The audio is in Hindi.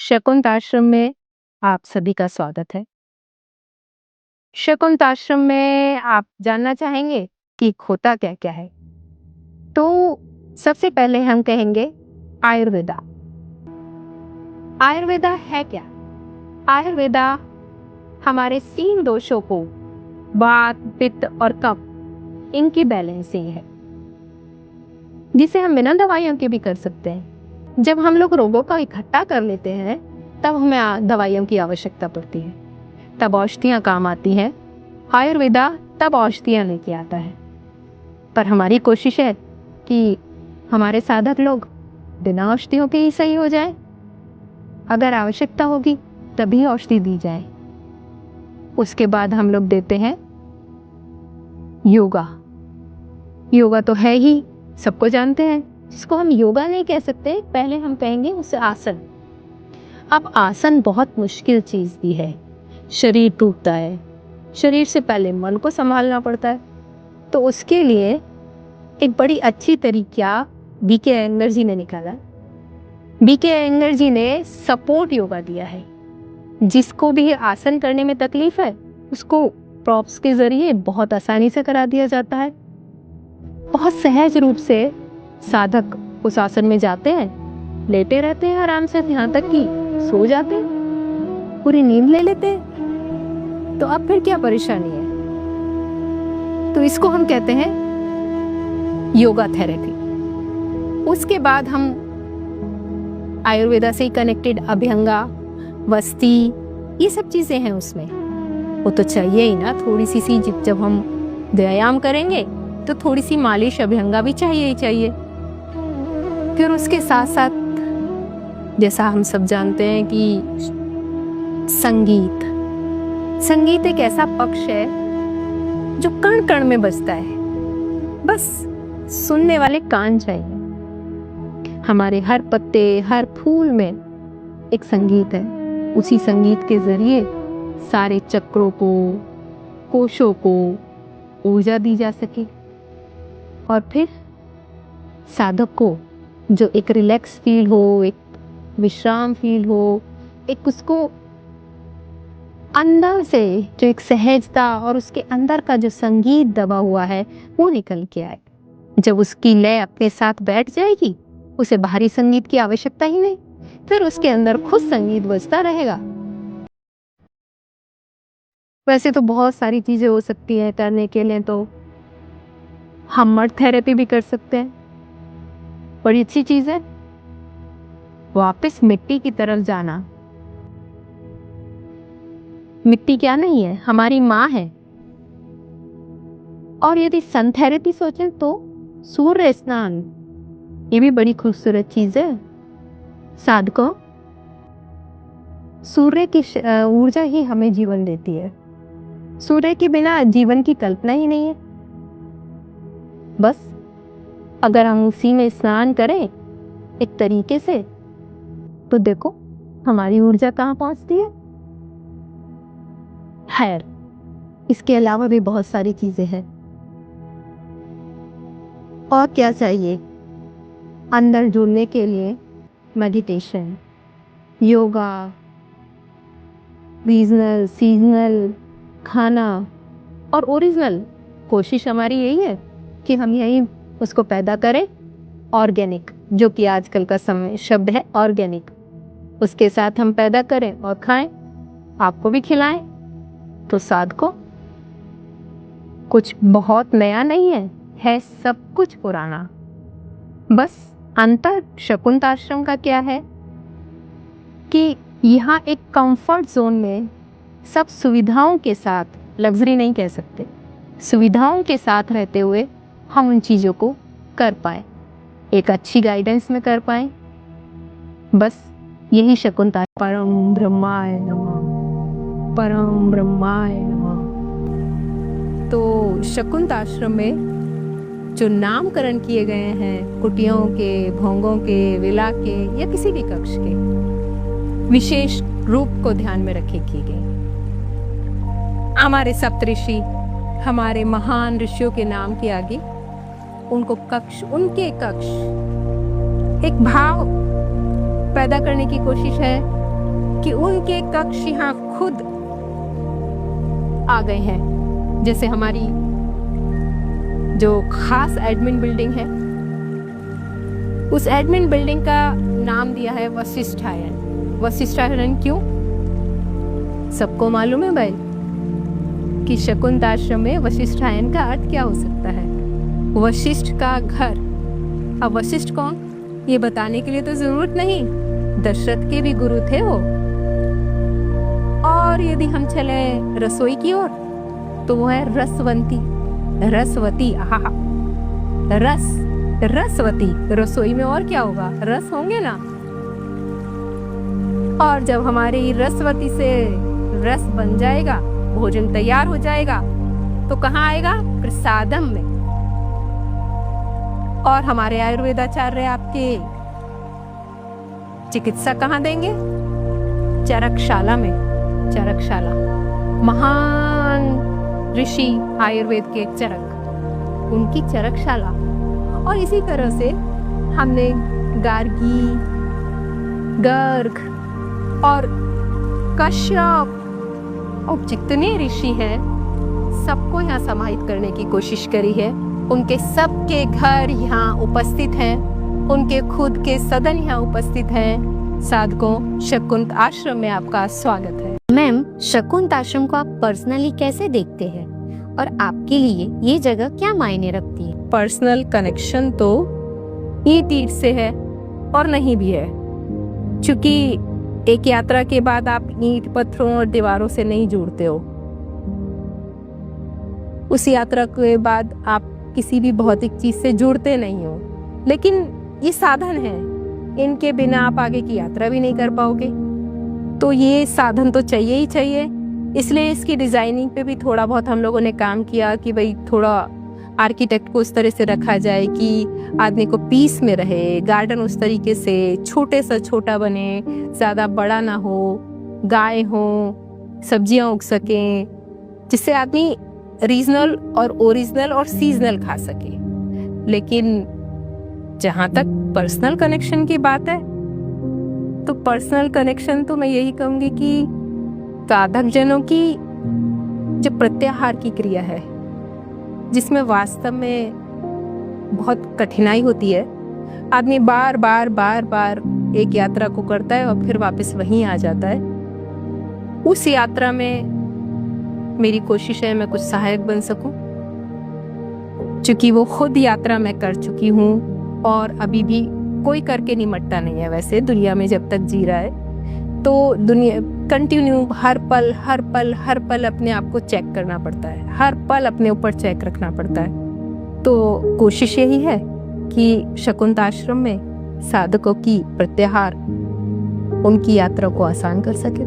शकुंत आश्रम में आप सभी का स्वागत है। शकुंत आश्रम में आप जानना चाहेंगे कि होता क्या क्या है। तो सबसे पहले हम कहेंगे आयुर्वेदा। आयुर्वेदा है क्या? आयुर्वेदा हमारे 3 दोषों को, वात, पित्त और कफ, इनकी बैलेंसिंग है, जिसे हम बिना दवाइयों के भी कर सकते हैं। जब हम लोग रोगों का इकट्ठा कर लेते हैं तब हमें दवाइयों की आवश्यकता पड़ती है, तब औषधियाँ काम आती हैं। आयुर्वेदा तब औषधियाँ लेके आता है। पर हमारी कोशिश है कि हमारे साधक लोग बिना औषधियों के ही सही हो जाए। अगर आवश्यकता होगी तभी औषधि दी जाए। उसके बाद हम लोग देते हैं योगा। योगा तो है ही, सबको जानते हैं, जिसको हम योगा नहीं कह सकते, पहले हम कहेंगे उसे आसन। अब आसन बहुत मुश्किल चीज़ भी है। शरीर टूटता है, शरीर से पहले मन को संभालना पड़ता है। तो उसके लिए एक बड़ी अच्छी तरीका बीके अयंगर जी ने निकाला। बीके अयंगर जी ने सपोर्ट योगा दिया है। जिसको भी आसन करने में तकलीफ है उसको प्रॉप्स के जरिए बहुत आसानी से करा दिया जाता है। बहुत सहज रूप से साधक उस आसन में जाते हैं, लेटे रहते हैं आराम से, यहाँ तक कि सो जाते हैं, पूरी नींद ले लेते हैं। तो अब फिर क्या परेशानी है? तो इसको हम कहते हैं योगा थेरेपी। उसके बाद हम आयुर्वेदा से कनेक्टेड अभ्यंगा, वस्ती, ये सब चीजें हैं उसमें। वो तो चाहिए ही ना, थोड़ी सी जब हम व्यायाम करेंगे तो थोड़ी सी मालिश, अभ्यंगा भी चाहिए ही चाहिए। फिर उसके साथ साथ जैसा हम सब जानते हैं कि संगीत एक ऐसा पक्ष है जो कण कण में बजता है। बस सुनने वाले कान चाहिए। हमारे हर पत्ते, हर फूल में एक संगीत है। उसी संगीत के जरिए सारे चक्रों को, कोशों को ऊर्जा दी जा सके और फिर साधक को जो एक रिलैक्स फील हो, एक विश्राम फील हो, एक उसको अंदर से जो एक सहजता और उसके अंदर का जो संगीत दबा हुआ है वो निकल के आए। जब उसकी लय अपने साथ बैठ जाएगी, उसे बाहरी संगीत की आवश्यकता ही नहीं, फिर उसके अंदर खुद संगीत बजता रहेगा। वैसे तो बहुत सारी चीजें हो सकती हैं करने के लिए। तो हम मड थेरेपी भी कर सकते हैं, बड़ी अच्छी चीज है। वापस मिट्टी की तरफ जाना। मिट्टी क्या नहीं है, हमारी माँ है। और यदि सन थेरेपी सोचें तो सूर्य स्नान, ये भी बड़ी खूबसूरत चीज है। साधकों, सूर्य की ऊर्जा ही हमें जीवन देती है। सूर्य के बिना जीवन की कल्पना ही नहीं है। बस अगर हम उसी में स्नान करें एक तरीके से, तो देखो हमारी ऊर्जा कहाँ पहुंचती है। खैर, इसके अलावा भी बहुत सारी चीजें हैं। और क्या चाहिए अंदर जुड़ने के लिए? मेडिटेशन, योगा, रीजनल, सीजनल खाना और ओरिजिनल। कोशिश हमारी यही है कि हम यही उसको पैदा करें, ऑर्गेनिक, जो कि आजकल का समय शब्द है ऑर्गेनिक। उसके साथ हम पैदा करें और खाएं, आपको भी खिलाएं। तो साधकों, कुछ बहुत नया नहीं है सब कुछ पुराना। बस अंतर शकुंत आश्रम का क्या है कि यहाँ एक कंफर्ट जोन में सब सुविधाओं के साथ, लग्जरी नहीं कह सकते, सुविधाओं के साथ रहते हुए हम उन चीज़ों को कर पाए, एक अच्छी गाइडेंस में कर पाए। बस यही शकुंत आश्रम। परम ब्रह्माय नमः, परम ब्रह्माय नमः। तो शकुंत आश्रम में जो नामकरण किए गए हैं कुटियों के, भोंगों के, विला के या किसी भी कक्ष के, विशेष रूप को ध्यान में रखे किए गए। हमारे सप्तऋषि, हमारे महान ऋषियों के नाम के आगे उनको कक्ष, उनके कक्ष, एक भाव पैदा करने की कोशिश है कि उनके कक्ष यहाँ खुद आ गए हैं। जैसे हमारी जो खास एडमिन बिल्डिंग है, उस एडमिन बिल्डिंग का नाम दिया है वशिष्ठायन। वशिष्ठायन क्यों? सबको मालूम है भाई कि शकुंत आश्रम में वशिष्ठायन का अर्थ क्या हो सकता है? वशिष्ठ का घर। अब वशिष्ठ कौन, ये बताने के लिए तो जरूरत नहीं, दशरथ के भी गुरु थे वो। और यदि हम चले रसोई की ओर तो वो है रसवंती, रसवती। आहा, रसवती। रसोई में और क्या होगा? रस होंगे ना। और जब हमारी रसवती से रस बन जाएगा, भोजन तैयार हो जाएगा, तो कहाँ आएगा? प्रसादम में। और हमारे आयुर्वेदाचार्य आपके चिकित्सा कहाँ देंगे? चरकशाला में। चरकशाला, महान ऋषि आयुर्वेद के चरक, उनकी चरकशाला। और इसी तरह से हमने गार्गी, गर्ग और कश्यप और जितने ऋषि हैं सबको यहाँ समाहित करने की कोशिश करी है। उनके सबके घर यहाँ उपस्थित हैं, उनके खुद के सदन यहाँ उपस्थित हैं। साधकों, शकुंत आश्रम में आपका स्वागत है। मैम, शकुंत आश्रम को आप पर्सनली कैसे देखते हैं और आपके लिए ये जगह क्या मायने रखती है? पर्सनल कनेक्शन तो ईंट ईंट से है और नहीं भी है, क्योंकि एक यात्रा के बाद आप ईंट, पत्थरों और दीवारों से नहीं जुड़ते हो। उस यात्रा के बाद आप किसी भी भौतिक चीज से जुड़ते नहीं हो। लेकिन ये साधन है, इनके बिना आप आगे की यात्रा भी नहीं कर पाओगे। तो ये साधन तो चाहिए ही चाहिए। इसलिए इसकी डिजाइनिंग पे भी थोड़ा बहुत हम लोगों ने काम किया कि भाई थोड़ा आर्किटेक्ट को उस तरह से रखा जाए कि आदमी को पीस में रहे, गार्डन उस तरीके से छोटे से छोटा बने, ज्यादा बड़ा ना हो, गाय हो, सब्जियां उग सकें, जिससे आदमी रीजनल और ओरिजिनल और सीजनल खा सके। लेकिन जहां तक पर्सनल कनेक्शन की बात है, तो पर्सनल कनेक्शन तो मैं यही कहूंगी कि साधक जनों की जो प्रत्याहार की क्रिया है, जिसमें वास्तव में बहुत कठिनाई होती है। आदमी बार बार बार बार एक यात्रा को करता है और फिर वापस वहीं आ जाता है। उस यात्रा में मेरी कोशिश है मैं कुछ सहायक बन सकूं, क्योंकि वो खुद यात्रा मैं कर चुकी हूँ और अभी भी कोई करके निमटता नहीं है। वैसे दुनिया में जब तक जी रहा है तो दुनिया कंटिन्यू हर पल अपने आप को चेक करना पड़ता है, हर पल अपने ऊपर चेक रखना पड़ता है। तो कोशिश यही है कि शकुंत आश्रम में साधकों की प्रत्याहार उनकी यात्रा को आसान कर सके।